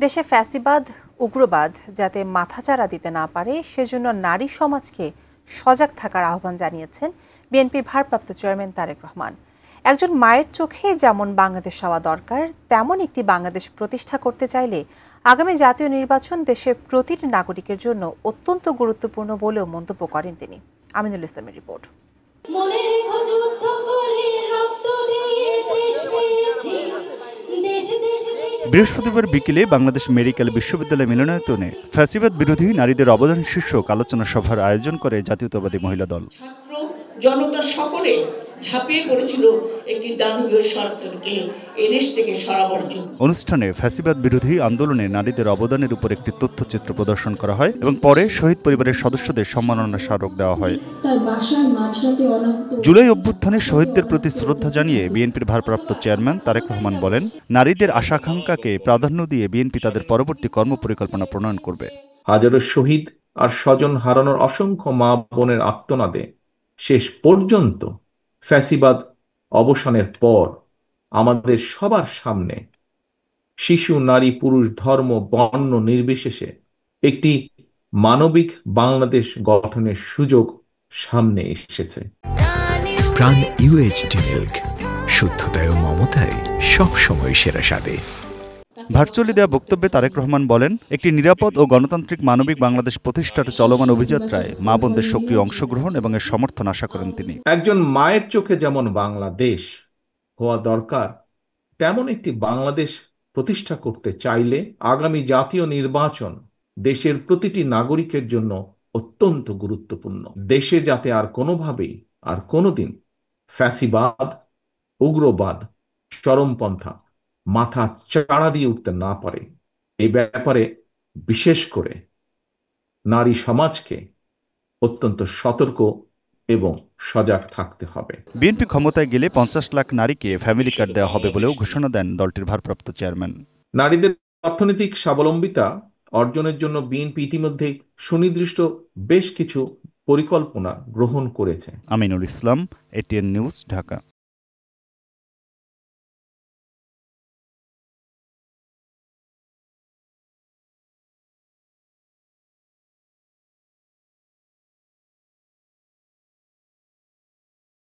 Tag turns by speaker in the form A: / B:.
A: দেশে ফ্যাসিবাদ, উগ্রবাদ যাতে মাথাচাড়া দিতে না পারে সেজন্য নারী সমাজকে সজাগ থাকার আহ্বান জানিয়েছেন বিএনপির ভারপ্রাপ্ত চেয়ারম্যান তারেক রহমান। একজন মায়ের চোখে যেমন বাংলাদেশ হওয়া দরকার, তেমন একটি বাংলাদেশ প্রতিষ্ঠা করতে চাইলে আগামী জাতীয় নির্বাচন দেশের প্রতিটি নাগরিকের জন্য অত্যন্ত গুরুত্বপূর্ণ বলেও মন্তব্য করেন তিনি। আমিনুল ইসলামের রিপোর্ট।
B: বৃহস্পতিবার বিকেলে বাংলাদেশ মেডিকেল বিশ্ববিদ্যালয় মিলনায়তনে ফ্যাসিবাদ বিরোধী নারীদের অবদান শীর্ষক আলোচনা সভার আয়োজন করে জাতীয়তাবাদী মহিলা দল।
C: জনতা সকলে ঝাঁপিয়ে পড়েছিল একটি দানবীয় সরকারকে এদেশ থেকে সরাবার জন্য।
B: অনুষ্ঠানে ফ্যাসিবাদ বিরোধী আন্দোলনে নারীদের অবদানের উপর একটি তথ্যচিত্র প্রদর্শন করা হয় এবং পরে শহীদ পরিবারের সদস্যদের সম্মাননা স্মারক দেওয়া হয়। জুলাই অভ্যুত্থানে শহীদদের প্রতি শ্রদ্ধা জানিয়ে বিএনপির ভারপ্রাপ্ত চেয়ারম্যান তারেক রহমান বলেন, নারীদের আশা-আকাঙ্ক্ষাকে প্রাধান্য দিয়ে বিএনপি তাদের পরবর্তী কর্মপরিকল্পনা প্রণয়ন করবে।
D: হাজারো শহীদ আর স্বজন হারানোর অসংখ্য মা বোনের আর্তনাদে শেষ পর্যন্ত ফ্যাসিবাদ অবসানের পর আমাদের সবার সামনে শিশু, নারী, পুরুষ, ধর্ম, বর্ণ নির্বিশেষে একটি মানবিক বাংলাদেশ গঠনের সুযোগ সামনে এসেছে।
E: প্রাণ ইউএইচডি মিল্ক, শুদ্ধতায় ও মমতায় সবসময় সেরা স্বাদে।
B: ভার্চুয়ালি দেওয়া বক্তব্যে তারেক রহমান বলেন, একটি নিরাপদ ও গণতান্ত্রিক মানবিক বাংলাদেশ প্রতিষ্ঠার চলমান অভিযাত্রায় মা বোনদের সক্রিয় অংশগ্রহণ এবং এর সমর্থন আশা করেন তিনি।
D: একজন মায়ের চোখে যেমন বাংলাদেশ হওয়া দরকার, তেমন একটি বাংলাদেশ প্রতিষ্ঠা করতে চাইলে আগামী জাতীয় নির্বাচন দেশের প্রতিটি নাগরিকের জন্য অত্যন্ত গুরুত্বপূর্ণ। দেশে যাতে আর কোনোভাবেই আর কোনোদিন ফ্যাসিবাদ, উগ্রবাদ, চরমপন্থা মাথা চাড়া দিয়ে উঠতে না পারে, এই ব্যাপারে বিশেষ করে নারী সমাজকে অত্যন্ত সতর্ক এবং সজাগ থাকতে হবে।
B: বিএনপি ক্ষমতায় গেলে 50 লাখ নারীকে ফ্যামিলি কার্ড দেওয়া হবে বলেও ঘোষণা দেন দলটির ভারপ্রাপ্ত চেয়ারম্যান।
D: নারীদের অর্থনৈতিক স্বাবলম্বিতা অর্জনের জন্য বিএনপি ইতিমধ্যে সুনির্দিষ্ট বেশ কিছু পরিকল্পনা গ্রহণ করেছে।
B: Aminul Islam, ATN news, Dhaka.